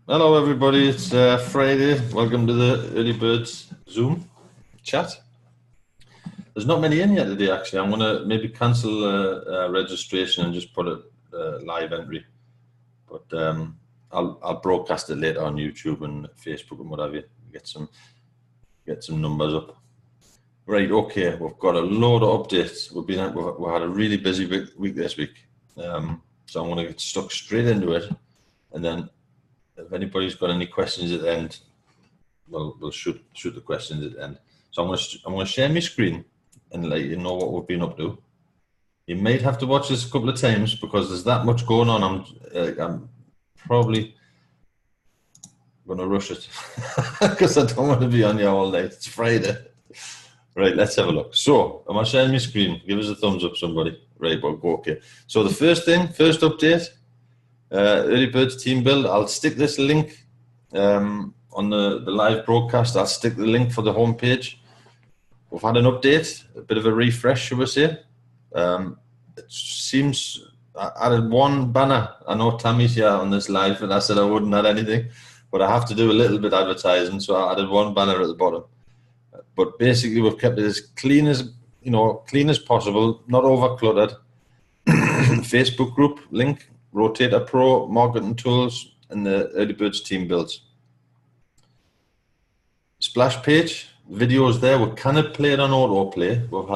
Hello, everybody. It's Friday. Welcome to the Early Birds Zoom chat. There's not many in here today, actually. I'm going to maybe cancel registration and just put a live entry. But I'll broadcast it later on YouTube and Facebook and whatever. Get some numbers up. Right. Okay. We've got a load of updates. We've had a really busy week this week. So I'm going to get stuck straight into it, and then if anybody's got any questions at the end, we'll shoot the questions at the end. So I'm going to share my screen and let you know what we've been up to. You might have to watch this a couple of times because there's that much going on. I'm probably going to rush it because I don't want to be on here all night. It's Friday. Right, let's have a look. So, am I sharing my screen? Give us a thumbs up, somebody. Right, we'll go okay. So the first update, Early Birds team build. I'll stick this link on the live broadcast. I'll stick the link for the homepage. We've had an update, a bit of a refresh, shall we say. It seems I added one banner. I know Tammy's here on this live, and I said I wouldn't add anything, but I have to do a little bit advertising, so I added one banner at the bottom. But basically, we've kept it as clean as possible, not overcluttered. Facebook group link, Rotator Pro, marketing tools, and the Early Birds team builds. Splash page, videos there. We cannot play it on autoplay. We've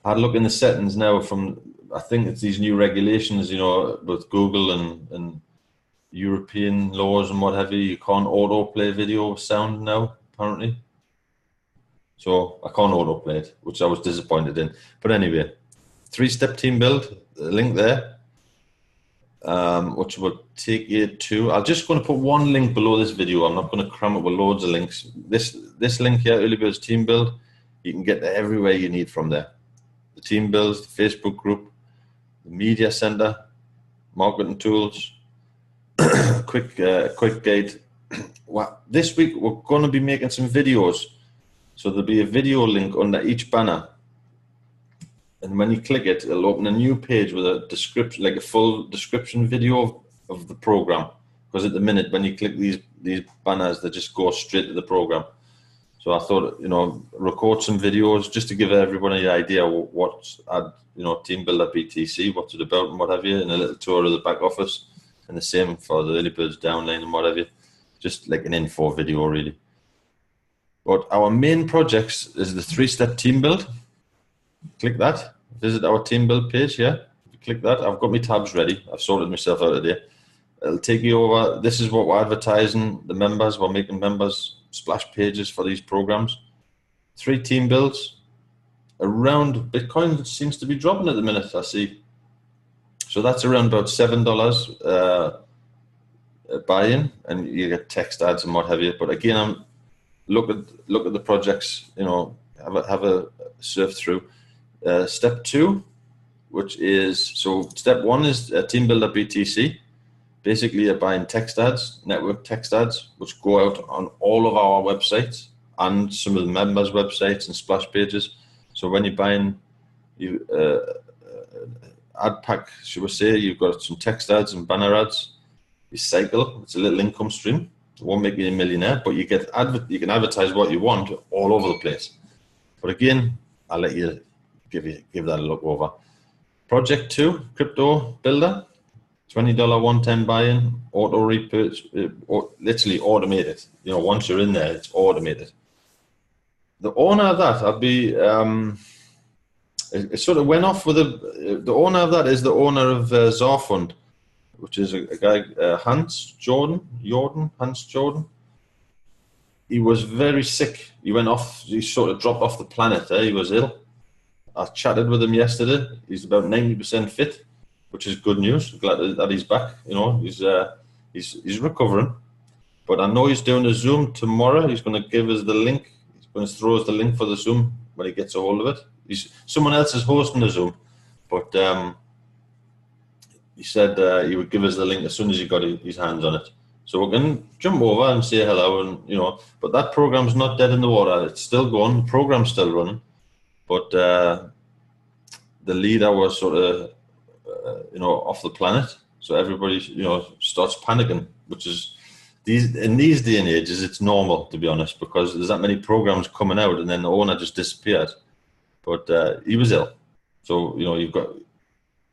had a look in the settings now from, I think it's these new regulations, with Google and European laws and what have you. You can't autoplay video sound now, apparently. So I can't autoplay it, which I was disappointed in. But anyway, 3-step team build, link there, which will take you to, I'm just going to put one link below this video. I'm not going to cram it with loads of links. This link here, Early Birds team build, you can get there everywhere you need from there. The team builds, the Facebook group, the media center, marketing tools, quick guide. Well, this week we're going to be making some videos. So there'll be a video link under each banner. And when you click it, it'll open a new page with a description, like a full description video of the program. Because at the minute, when you click these banners, they just go straight to the program. So I thought, record some videos just to give everybody an idea what Team Builder BTC, what's it about and what have you, and a little tour of the back office. And the same for the Early Birds downline and what have you. Just like an info video, really. But our main projects is the 3-step team build. Click that. Visit our team build page here. Click that. I've got my tabs ready. I've sorted myself out today. It'll take you over. This is what we're advertising. The members, we're making members splash pages for these programs. 3 team builds. Around Bitcoin seems to be dropping at the minute, I see. So that's around about $7 buy-in, and you get text ads and what have you. But again, look at the projects. Have a surf through. Step 2, which is step 1 is Team Builder BTC. Basically, you're buying text ads, network text ads, which go out on all of our websites and some of the members' websites and splash pages. So when you're buying ad pack, should we say, you've got some text ads and banner ads. You cycle. It's a little income stream. It won't make you a millionaire, but you can advertise what you want all over the place. But again, I'll let you give that a look over. Project 2, Crypto Builder, $20 one-time buy-in, auto repurchase, literally automated. Once you're in there, it's automated. The owner of that, it sort of went off with the owner of that is the owner of Zarfund, which is a guy, Hans Jordan. He was very sick. He went off, he sort of dropped off the planet. He was ill. I chatted with him yesterday. He's about 90% fit, which is good news. Glad that he's back. He's recovering. But I know he's doing a Zoom tomorrow. He's going to give us the link. He's going to throw us the link for the Zoom when he gets a hold of it. Someone else is hosting the Zoom, but he said he would give us the link as soon as he got his hands on it. So we can jump over and say hello, and but that program's not dead in the water. It's still going. The program's still running, but the leader was sort of off the planet. So everybody, starts panicking, which is in these day and ages, it's normal, to be honest, because there's that many programs coming out, and then the owner just disappeared. But he was ill, so you've got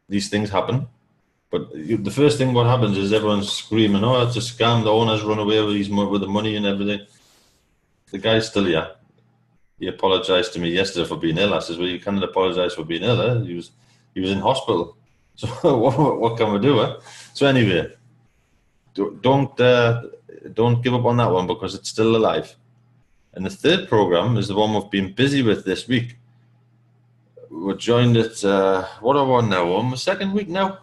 these things happen. But the first thing what happens is everyone's screaming, "Oh, it's a scam! The owner's run away with the money and everything." The guy's still here. He apologised to me yesterday for being ill. I says, "Well, you can't apologise for being ill. Eh? He was in hospital. So what can we do?" Eh? So anyway, don't give up on that one, because it's still alive. And the third program is the one we've been busy with this week. We're joined at what are we on now? On the second week now?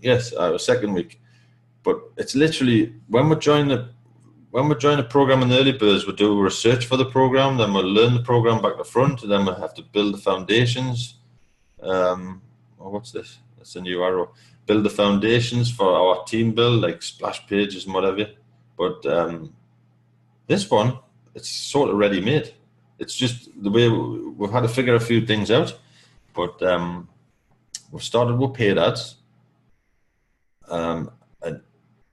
Yes, second week. But it's literally when we join the program in the early birds, we do research for the program, then we'll learn the program back to front, and then we'll have to build the foundations. What's this? That's a new arrow. Build the foundations for our team build, like splash pages and whatever. But this one, it's sort of ready made. It's just the way we've had to figure a few things out. But we've started with paid ads. And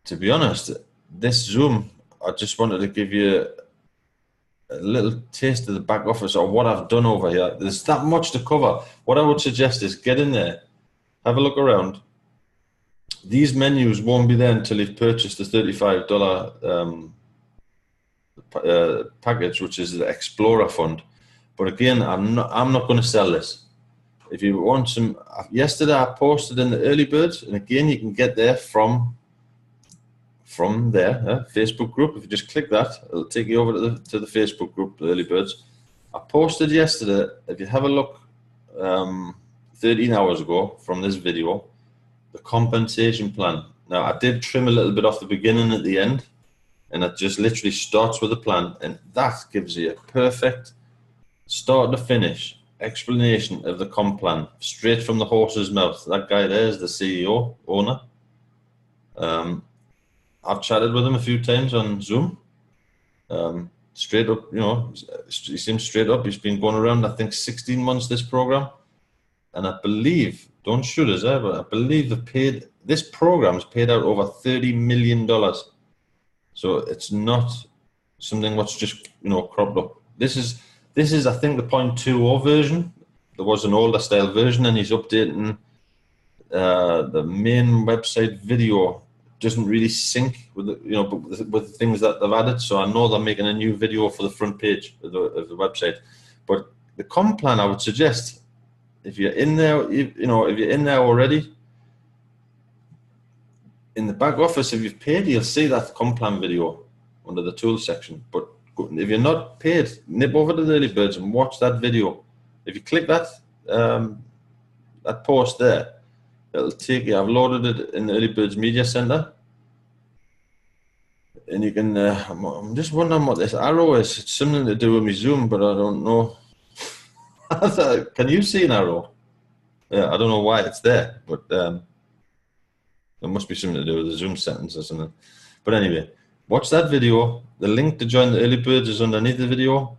to be honest, this Zoom, I just wanted to give you a little taste of the back office or what I've done over here. There's that much to cover. What I would suggest is get in there, have a look around. These menus won't be there until you've purchased the $35 package, which is the Explorer Fund. But again, I'm not going to sell this. If you want some, yesterday I posted in the early birds, and again you can get there from there, Facebook group. If you just click that, it'll take you over to the Facebook group, the early birds. I posted yesterday. If you have a look, 13 hours ago from this video, the compensation plan. Now I did trim a little bit off the beginning at the end, and it just literally starts with a plan, and that gives you a perfect start to finish explanation of the comp plan, straight from the horse's mouth. That guy there is the CEO, owner. I've chatted with him a few times on Zoom. Straight up, he seems straight up. He's been going around, I think, 16 months this program, and I believe, don't shoot us, but I believe this program's paid out over $30 million. So it's not something what's just cropped up. This is I think the 0.20 version. There was an older style version, and he's updating the main website video. Doesn't really sync with with the things that they've added. So I know they're making a new video for the front page of the website. But the comp plan, I would suggest, if you're in there, if you're in there already, in the back office, if you've paid, you'll see that comp plan video under the tools section. But if you're not paid, nip over to the early birds and watch that video. If you click that that post there, it'll take you. I've loaded it in the early birds media center, and you can. I'm just wondering what this arrow is. It's something to do with my Zoom, but I don't know. Can you see an arrow? Yeah, I don't know why it's there, but there must be something to do with the Zoom settings or something. But anyway, watch that video. The link to join the early birds is underneath the video,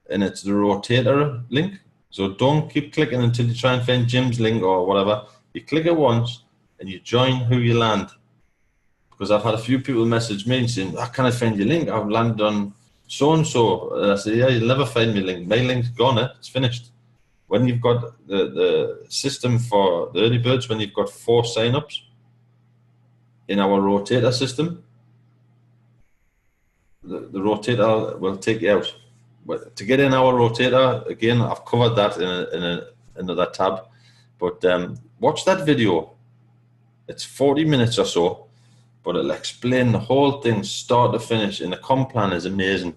and it's the rotator link. So don't keep clicking until you try and find Jim's link or whatever. You click it once and you join who you land. Because I've had a few people message me and saying, "Can I find your link? I've landed on so-and-so." And I say, "Yeah, you'll never find my link. My link's gone, it's finished." When you've got the system for the early birds, when you've got 4 sign-ups in our rotator system, the rotator will take you out. But to get in our rotator, again, I've covered that in another tab. But watch that video. It's 40 minutes or so, but it'll explain the whole thing start to finish. And the comp plan is amazing.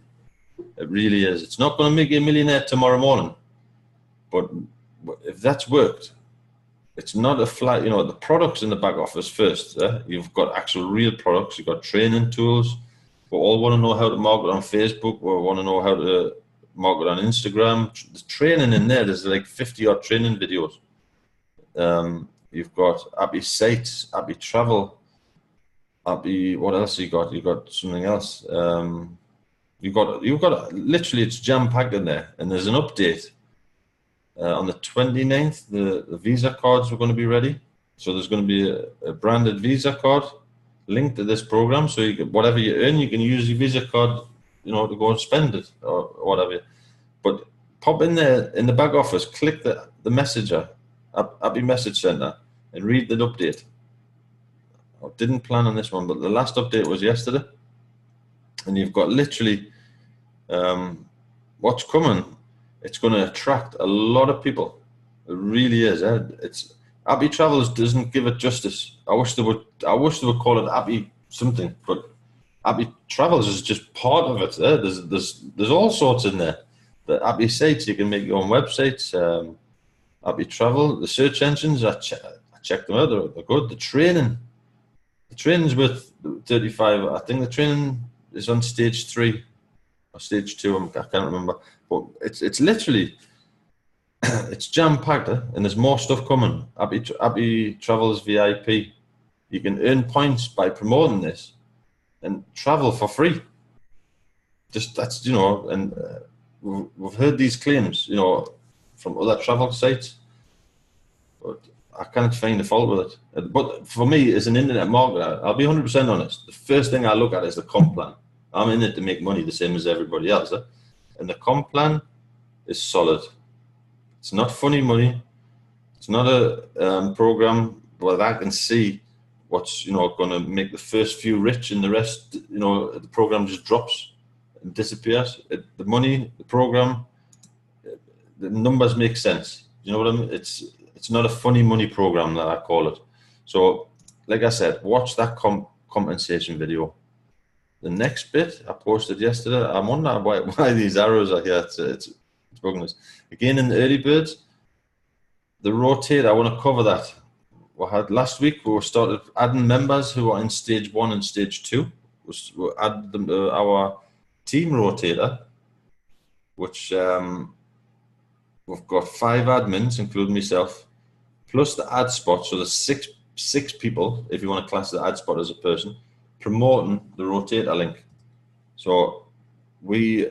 It really is. It's not going to make you a millionaire tomorrow morning, but if that's worked, it's not a flat. The products in the back office first. You've got actual real products. You've got training tools. We all want to know how to market on Facebook. We want to know how to market on Instagram. The training in there's like 50 odd training videos. You've got Appi Sites, Appi Travel, Appi. What else you got? You got something else. You've got literally, it's jam packed in there. And there's an update on the 29th. The Visa cards are going to be ready. So there's going to be a branded Visa card linked to this program. So you can, whatever you earn, you can use your Visa card, you know, to go and spend it or whatever. But pop in there in the back office, click the messenger, Appi Message Center, and read the update. I didn't plan on this one, but the last update was yesterday. And you've got literally what's coming. It's going to attract a lot of people. It really is. It's Appi Travels doesn't give it justice. I wish they would call it Appi something, but Appi Travels is just part of it. There's all sorts in there. The Appi sites, you can make your own websites. Appi Travel, the search engines, I checked them out. They're good. The training's with 35. I think the training is on stage 3 or stage 2. I can't remember. But it's literally it's jam packed, and there's more stuff coming. Appi Travels VIP. You can earn points by promoting this and travel for free. Just that's, you know, and we've heard these claims, you know, from other travel sites, but I can't find the fault with it. But for me, as an internet marketer, I'll be 100% honest. The first thing I look at is the comp plan. I'm in it to make money the same as everybody else, and the comp plan is solid. It's not funny money. It's not a program where I can see what's, you know, going to make the first few rich and the rest, you know, the program just drops and disappears. The money, the program, the numbers make sense. You know what I mean? It's not a funny money program that I call it. So, like I said, watch that compensation video. The next bit I posted yesterday, I'm wondering why these arrows are here. It's bugging us. Again, in the early birds, the rotator, I want to cover that. We had last week, we started adding members who are in stage 1 and stage 2. We'll add them to our team rotator, which we've got 5 admins, including myself, plus the ad spot. So there's six people, if you want to class the ad spot as a person, promoting the rotator link. So we,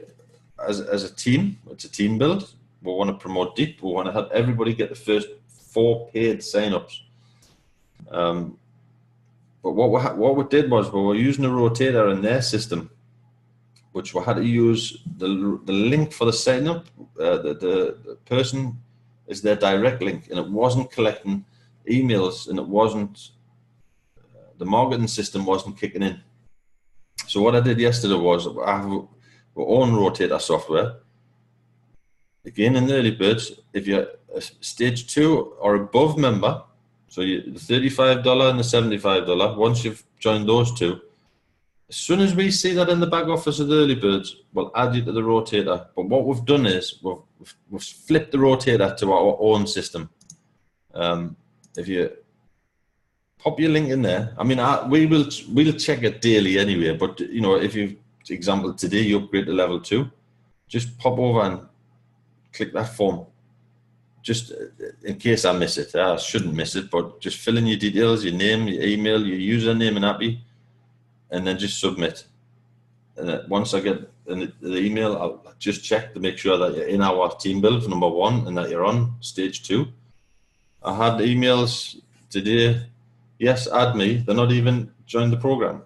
as a team, it's a team build. We want to promote deep. We want to help everybody get the first 4 paid signups. But what we did was we were using a rotator in their system, which we had to use the link for the sign up. The person is their direct link, and it wasn't collecting emails, and it wasn't the marketing system wasn't kicking in. So what I did yesterday was I have our own rotator software. Again, in the early birds, if you're a stage 2 or above member, so the $35 and the $75, once you've joined those two, as soon as we see that in the back office of the early birds, we'll add you to the rotator. But what we've done is we've flipped the rotator to our own system. If you pop your link in there, I mean, we'll check it daily anyway. But you know, if you, for example, today you upgrade to level 2, just pop over and click that form. Just in case I miss it, I shouldn't miss it, but just fill in your details, your name, your email, your username in Appi, and then just submit. And then once I get the email, I'll just check to make sure that you're in our team build for number 1 and that you're on stage 2. I had emails today, yes, add me. They're not even joined the program.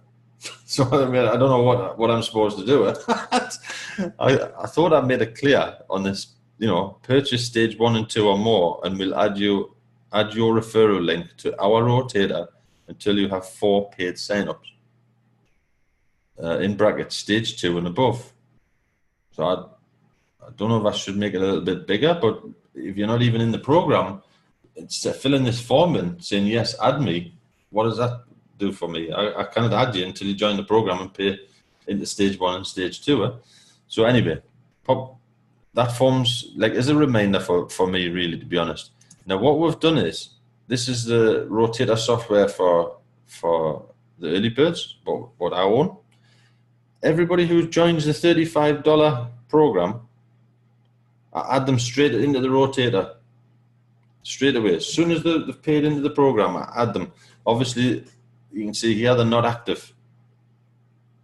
So I mean, I don't know what I'm supposed to do. I thought I made it clear on this. You know, purchase stage 1 and 2 or more, and we'll add your referral link to our rotator until you have 4 paid signups. In brackets, stage 2 and above. So I don't know if I should make it a little bit bigger, but if you're not even in the program, it's filling this form in saying yes, add me. What does that do for me? I can't add you until you join the program and pay into stage 1 and stage 2. So anyway, that forms like as a reminder for me, really, to be honest. Now, what we've done is, this is the rotator software for the early birds, what I own. Everybody who joins the $35 program, I add them straight into the rotator, straight away. As soon as they've paid into the program, I add them. Obviously, you can see here they're not active.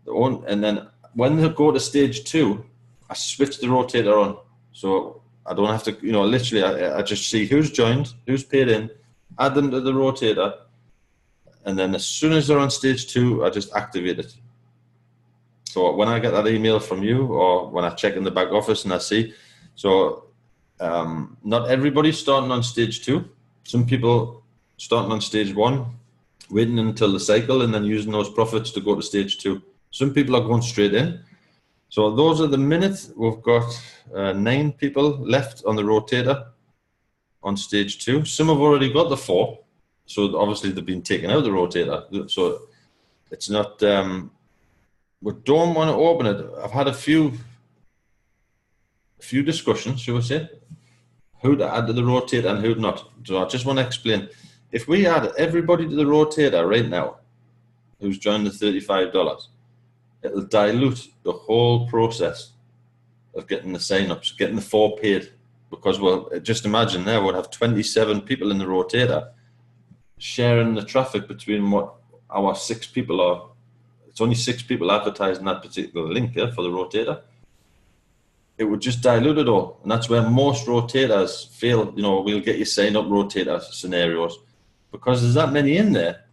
And then when they go to stage 2, I switch the rotator on, so I don't have to, you know, literally I just see who's joined, who's paid in, add them to the rotator, and then as soon as they're on stage 2, I just activate it. So when I get that email from you, or when I check in the back office and I see, so not everybody's starting on stage 2. Some people starting on stage 1, waiting until the cycle and then using those profits to go to stage 2. Some people are going straight in. So those are the minute. We've got 9 people left on the rotator on stage 2. Some have already got the 4. So obviously they've been taken out of the rotator. So it's not, we don't want to open it. I've had a few discussions, shall we say, who to add to the rotator and who not. So I just want to explain. If we add everybody to the rotator right now, who's joined the $35, it'll dilute the whole process of getting the sign-ups, getting the 4 paid. Because, well, just imagine there we'll have 27 people in the rotator sharing the traffic between what our 6 people are. It's only 6 people advertising that particular link for the rotator. It would just dilute it all. And that's where most rotators fail. You know, we'll get you sign-up rotator scenarios because there's that many in there.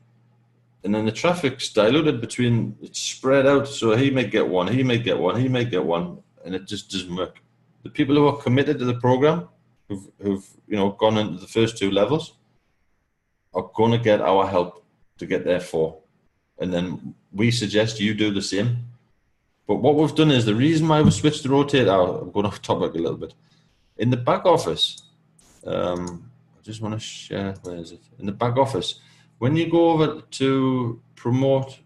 And then the traffic's diluted between, it's spread out. So he may get one, he may get one, he may get one, and it just doesn't work. The people who are committed to the program, who've gone into the first 2 levels, are going to get our help to get there 4. And then we suggest you do the same. But what we've done is, the reason why we switched the rotator, I'm going off topic a little bit. In the back office, I just want to share, where is it? In the back office, when you go over to promote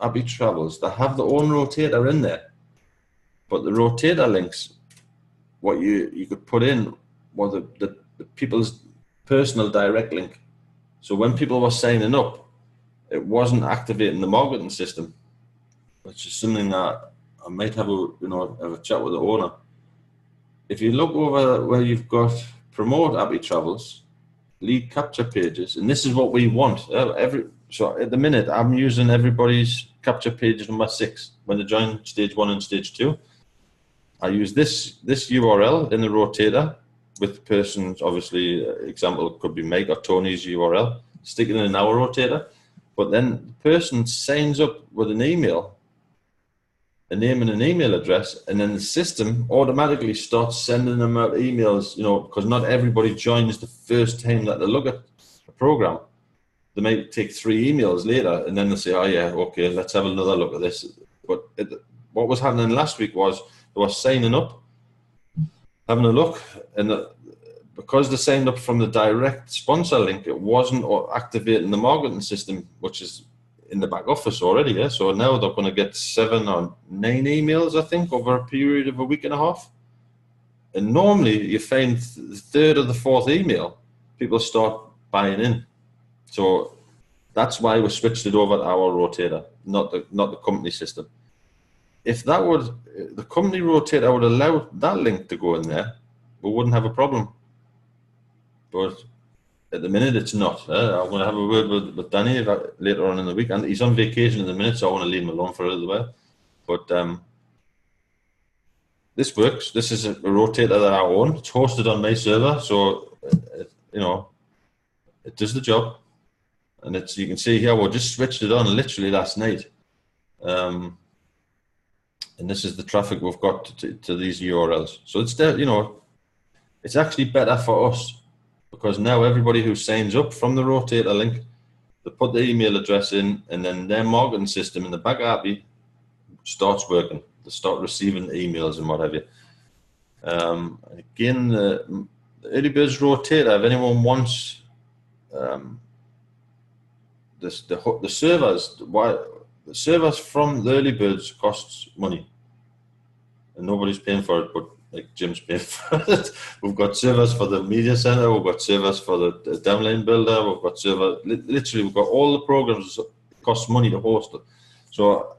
Appi Travels, they have their own rotator in there. But the rotator links, what you could put in was the people's personal direct link. So when people were signing up, it wasn't activating the marketing system, which is something that I might have a chat with the owner. If you look over where you've got promote Appi Travels, lead capture pages, and this is what we want. So at the minute, I'm using everybody's capture page number 6 when they join stage 1 and stage 2. I use this URL in the rotator with persons, obviously, example could be Mike or Tony's URL, stick it in our rotator, but then the person signs up with an email, a name and an email address, and then the system automatically starts sending them out emails, because not everybody joins the first time that they look at a program. They might take 3 emails later, and then they say, oh yeah, okay, let's have another look at this. But what was happening last week was, they were signing up, having a look, and because they signed up from the direct sponsor link, it wasn't activating the marketing system, which is in the back office already. Yeah? So now they're going to get 7 or 9 emails, I think, over a period of a week and a half. And normally you find the 3rd or the 4th email, people start buying in. So that's why we switched it over to our rotator, not the company system. If the company rotator would allow that link to go in there, we wouldn't have a problem. But at the minute, it's not. I'm going to have a word with Danny later on in the week, and he's on vacation at the minute, so I want to leave him alone for a little while. But this works. This is a rotator that I own. It's hosted on my server, so it does the job. And you can see here, we just switched it on literally last night. And this is the traffic we've got to these URLs. So it's there, it's actually better for us, because now everybody who signs up from the rotator link, they put the email address in, and then their marketing system in the back Appi starts working. They start receiving emails and what have you. Again, the Early Birds rotator, if anyone wants the servers, the servers from the Early Birds costs money, and nobody's paying for it, but like Jim's paying for it. We've got servers for the media center, we've got servers for the downline builder, we've got literally we've got all the programs. It costs money to host it. So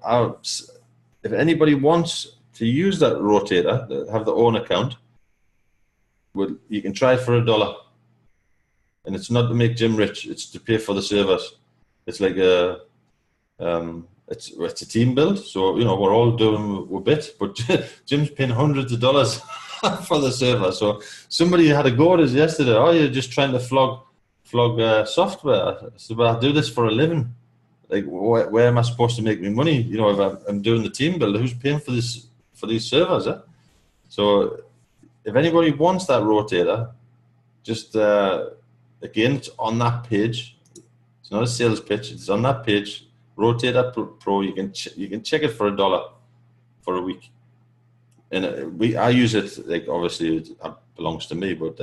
if anybody wants to use that rotator, have their own account, you can try it for $1. And it's not to make Jim rich, it's to pay for the servers. It's like it's a team build, so we're all doing a bit, but Jim's paying hundreds of dollars for the server. So somebody had a go at us yesterday. Oh, you're just trying to flog software. I said, well, I do this for a living. Like, where am I supposed to make my money? You know, if I'm doing the team builder, who's paying for this, for these servers? So if anybody wants that rotator, just again, it's on that page. It's not a sales pitch. It's on that page. Rotator Pro. You can check it for $1 for a week, and I use it. Like, obviously, it belongs to me, but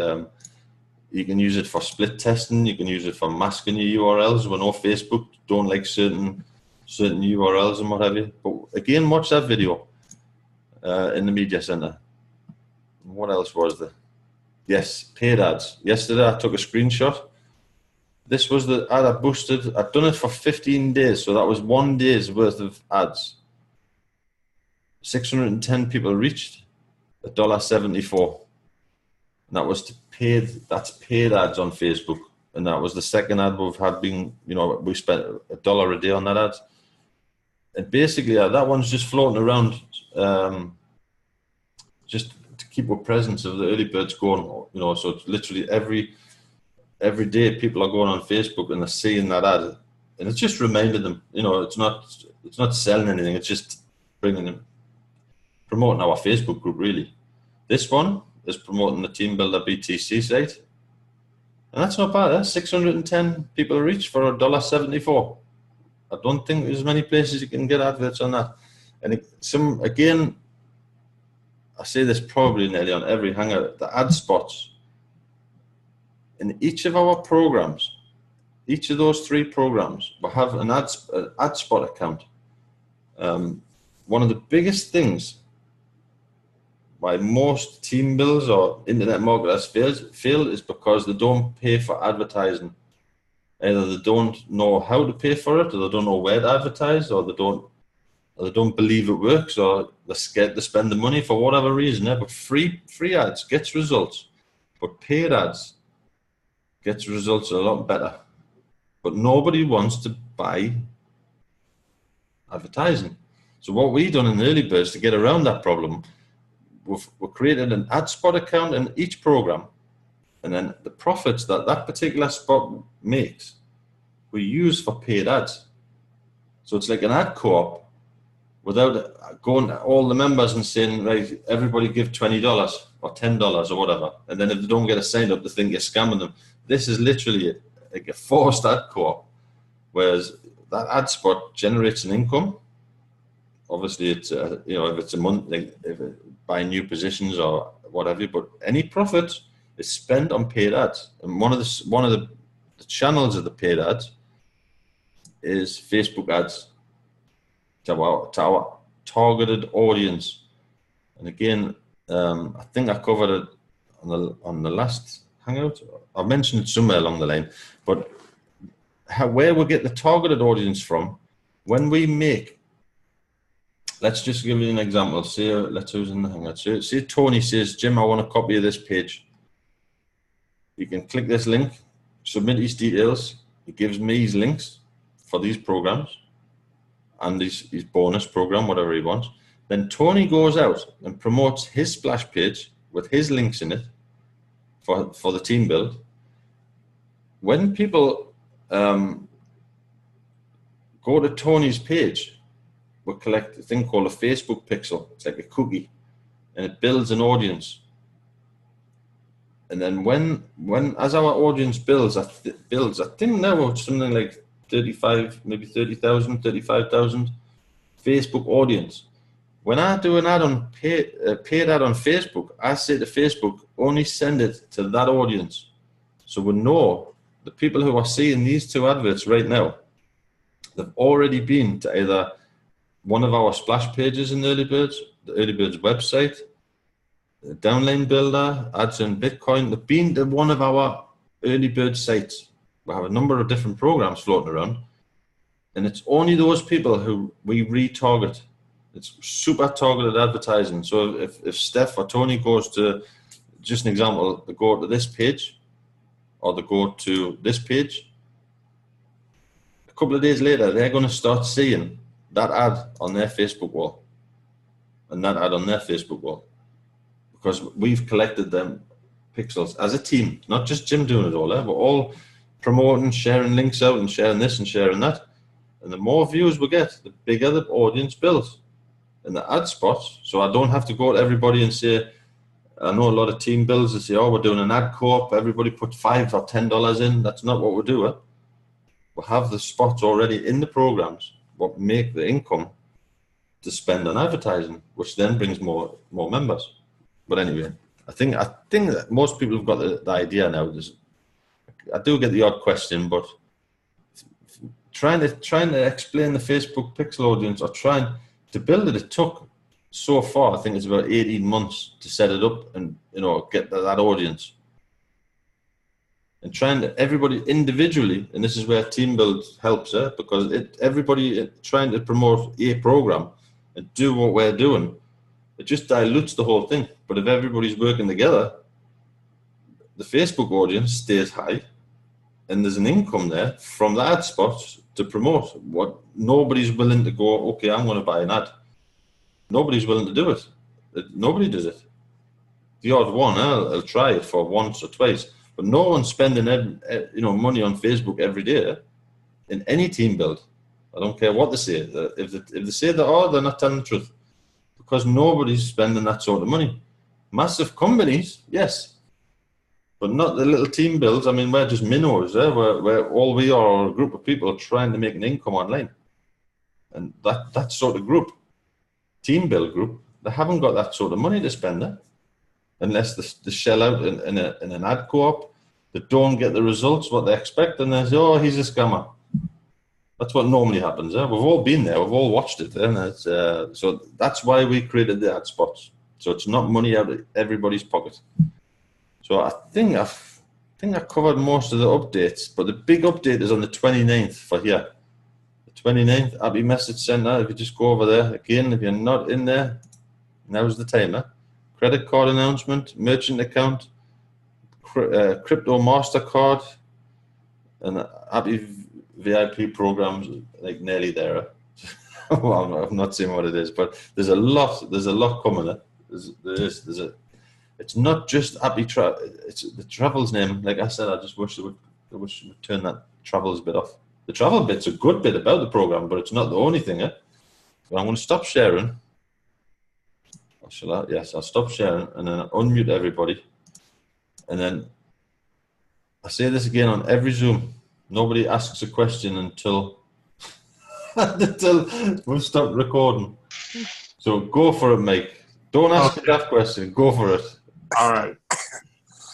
you can use it for split testing. You can use it for masking your URLs. We know Facebook don't like certain URLs and what have you. But again, watch that video in the media center. What else was there? Yes, paid ads. Yesterday, I took a screenshot. This was the ad I boosted. I'd done it for 15 days, so that was 1 day's worth of ads. 610 people reached, $1.74. And that was that's paid ads on Facebook. And that was the second ad we've had been, you know, we spent $1 a day on that ad. And basically, that one's just floating around just to keep a presence of the early birds going, you know, so it's literally every day people are going on Facebook and they're seeing that ad. And it's just reminding them, you know, it's not selling anything, it's just bringing them, promoting our Facebook group, really. This one is promoting the Team Builder BTC site. And that's not bad. 610 people reach for $1.74. I don't think there's many places you can get adverts on that. And again, I say this probably nearly on every hangout, the ad spots. In each of our programs, each of those 3 programs, we have an ad spot account. One of the biggest things why most team builders or internet marketers fail is because they don't pay for advertising. Either they don't know how to pay for it, or they don't know where to advertise, or they don't believe it works, or they're scared to spend the money for whatever reason. But free ads gets results, but paid ads gets results a lot better. But nobody wants to buy advertising. So what we've done in the early birds to get around that problem, we've created an ad spot account in each program, and then the profits that particular spot makes, we use for paid ads. So it's like an ad co-op without going to all the members and saying, right, everybody give $20 or $10 or whatever. And then if they don't get a sign up, they think you're scamming them. This is literally like a forced ad co-op, whereas that ad spot generates an income. Obviously, it's you know, if it's a month, like if buying new positions or whatever, but any profit is spent on paid ads. And one of the channels of the paid ads is Facebook ads to our targeted audience. And again, I think I covered it on the last hangout. I mentioned it somewhere along the line, but where we get the targeted audience from, when we make, let's just give you an example. Say, let's who's in the hangout. Say Tony says, Jim, I want a copy of this page. You can click this link, submit his details. It gives me his links for these programs and his bonus program, whatever he wants. Then Tony goes out and promotes his splash page with his links in it for the team build. When people go to Tony's page, we collect a thing called a Facebook pixel. It's like a cookie, and it builds an audience. And then when as our audience builds, I think now it's something like 35, maybe 30,000, 35,000 Facebook audience. When I do an ad on paid ad on Facebook, I say to Facebook, only send it to that audience. So we know the people who are seeing these 2 adverts right now, they've already been to either one of our splash pages in the Early Birds website, the downline builder, ads in Bitcoin. They've been to one of our Early Bird sites. We have a number of different programs floating around, and it's only those people who we retarget. It's super targeted advertising. So if Steph or Tony goes to, just an example, they go to this page or they go to this page, a couple of days later, they're going to start seeing that ad on their Facebook wall and that ad on their Facebook wall, because we've collected them pixels as a team, not just Jim doing it all. We're all promoting, sharing links out and sharing this and sharing that. And the more views we get, the bigger the audience builds. And the ad spots, so I don't have to go to everybody and say, I know a lot of team builds that say, oh, we're doing an ad co-op, everybody put $5 or $10 in. That's not what we're doing. We have the spots already in the programs, what make the income to spend on advertising, which then brings more members. But anyway, I think that most people have got the idea now. I do get the odd question, but trying to explain the Facebook pixel audience or trying to build it took so far. I think it's about 18 months to set it up and get that audience. And trying to everybody individually, and this is where team build helps, because everybody trying to promote a program and do what we're doing, it just dilutes the whole thing. But if everybody's working together, the Facebook audience stays high, and there's an income there from the ad spots to promote. What nobody's willing to go, okay, I'm going to buy an ad. Nobody's willing to do it. Nobody does it. The odd one, I'll try it for once or twice, but no one's spending money on Facebook every day in any team build. I don't care what they say. If they say they are, they're not telling the truth, because nobody's spending that sort of money. Massive companies, yes, but not the little team builds. I mean, we're just minnows. Where all we are a group of people trying to make an income online, and that sort of group, team build group, they haven't got that sort of money to spend there, unless they shell out in an ad co-op. They don't get the results what they expect, and they say, "Oh, he's a scammer." That's what normally happens. We've all been there. We've all watched it. And so that's why we created the ad spots. So it's not money out of everybody's pocket. So I think I covered most of the updates, but the big update is on the 29th for here. The 29th, Appi Message Center. If you just go over there, again, if you're not in there, now's the time. Credit card announcement, merchant account, crypto MasterCard, and Appi VIP programs, like nearly there. Well, I'm not saying what it is, but there's a lot coming. It's not just Appi it's the travel's name. Like I said, I just wish they would turn that travels bit off. The travel bit's a good bit about the program, but it's not the only thing. So I'm going to stop sharing. Or shall I? Yes, I'll stop sharing and then unmute everybody. And then I say this again on every Zoom. Nobody asks a question until we've stopped recording. So go for it, Mike. Don't ask that question. Go for it. All right.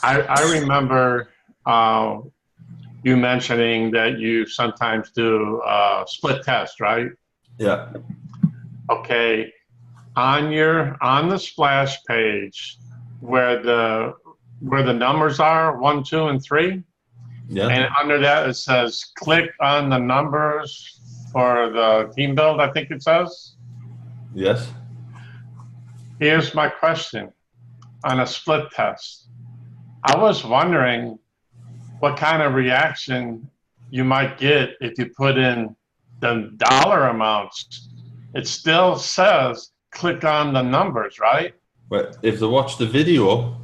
I remember you mentioning that you sometimes do split test, right? Yeah. Okay. On the splash page where the numbers are 1, 2, and 3. Yeah. And under that it says click on the numbers for the team build, I think it says. Yes. Here's my question on a split test. I was wondering what kind of reaction you might get if you put in the dollar amounts. It still says click on the numbers, right? But if they watch the video,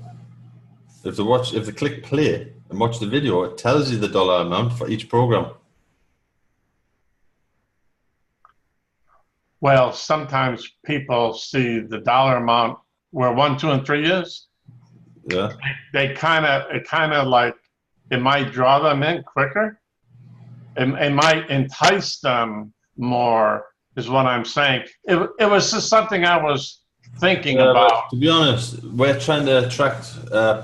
if they click play and watch the video, it tells you the dollar amount for each program. Well, sometimes people see the dollar amount where 1, 2, and 3 is. Yeah. It kind of like, it might draw them in quicker. It might entice them more, is what I'm saying. It was just something I was thinking about. To be honest, we're trying to attract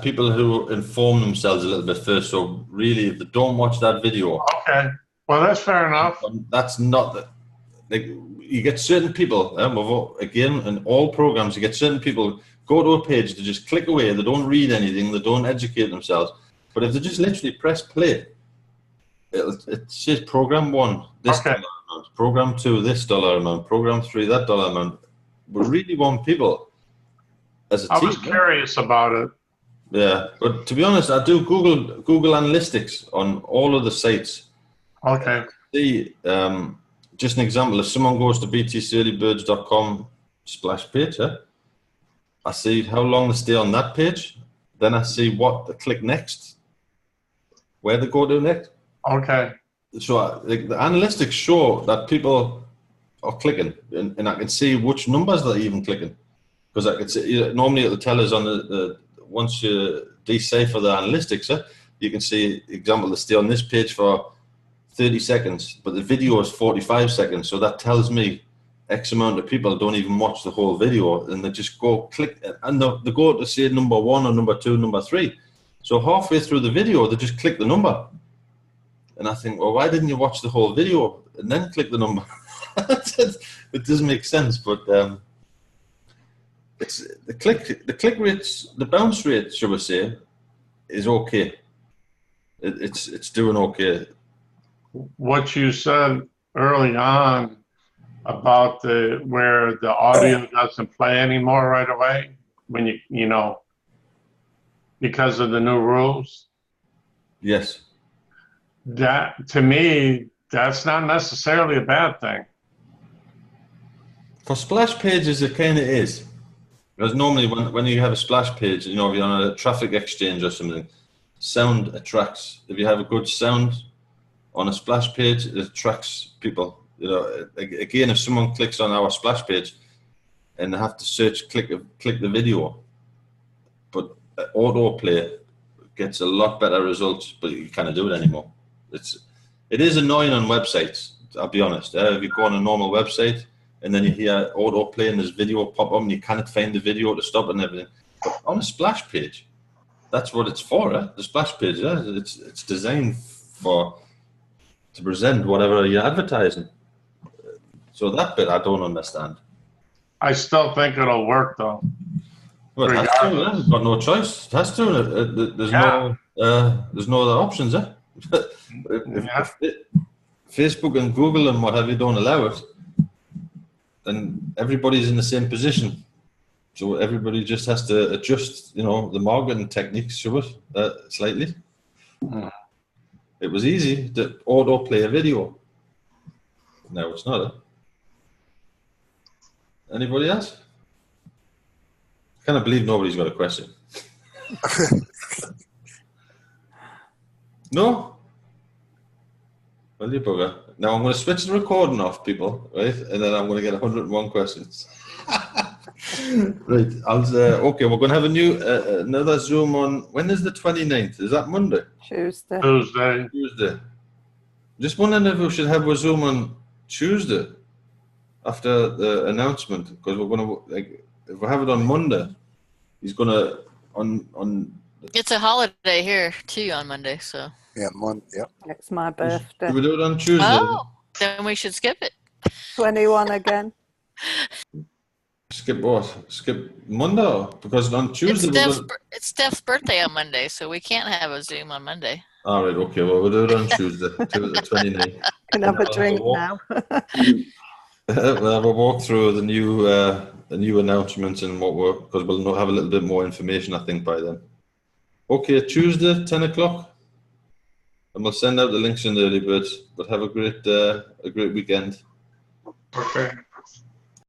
people who inform themselves a little bit first. So really, if they don't watch that video, okay, well that's fair enough. That's not like you get certain people. Again, in all programs, you get certain people go to a page, they just click away. They don't read anything. They don't educate themselves. But if they just literally press play, it says program 1 this dollar amount, program 2 this dollar amount, program 3 that dollar amount. We really want people as a team. I was curious about it. Yeah, but to be honest, I do Google Analytics on all of the sites. Okay. See, just an example, if someone goes to btsearlybirds.com splash page, I see how long they stay on that page. Then I see what they click next, where they go to next. Okay. So like, the analytics show that people are clicking, and I can see which numbers they're even clicking. Because I can see, normally it'll tell us on the once you decipher the analytics, you can see, example, they stay on this page for 30 seconds, but the video is 45 seconds. So that tells me X amount of people don't even watch the whole video, and they just go click, and they go to say number 1 or number 2, number 3. So halfway through the video, they just click the number. And I think, well, why didn't you watch the whole video and then click the number? It doesn't make sense, but it's the click rates, the bounce rate, should we say, is okay. It's doing okay. What you said early on about where the audio doesn't play anymore right away when you know, because of the new rules. Yes. That, to me, that's not necessarily a bad thing. For splash pages, it kind of is. Because normally when you have a splash page, you know, if you're on a traffic exchange or something, sound attracts. If you have a good sound on a splash page, it attracts people. You know, again, if someone clicks on our splash page and they have to search, click the video, but autoplay gets a lot better results, but you can't do it anymore. It is annoying on websites, I'll be honest. If you go on a normal website and then you hear autoplay and there's video pop up and you can't find the video to stop and everything. But on a splash page, that's what it's for, the splash page. It's designed to present whatever you're advertising. So that bit I don't understand. I still think it'll work though. Well, it has to, it's got no choice. It has to. There's no other options, if Facebook and Google and what have you don't allow it, then everybody's in the same position. So everybody just has to adjust, you know, the marketing techniques to it slightly. It was easy to autoplay a video. No, it's not. Anybody else? I can't believe nobody's got a question. No? Well, you bugger. Now I'm going to switch the recording off, people, right? And then I'm going to get 101 questions. Right. Okay, we're going to have another Zoom on, when is the 29th? Is that Monday? Tuesday. Just wondering if we should have a Zoom on Tuesday after the announcement, because we're going to, like, if we have it on Monday, he's going to, on it's a holiday here too on Monday, so. Yeah, Monday. Yeah. It's my birthday. Do we do it on Tuesday? Oh, then we should skip it. 21 again. Skip what? Skip Monday? Because on Tuesday... It's Steph's birthday on Monday, so we can't have a Zoom on Monday. All right, okay. Well, we'll do it on Tuesday, the 29th. Can have a drink now. We'll have a walk through the new announcements and because we'll have a little bit more information, I think, by then. Okay, Tuesday, 10 o'clock. And we'll send out the links in the early birds. But have a great weekend. Okay.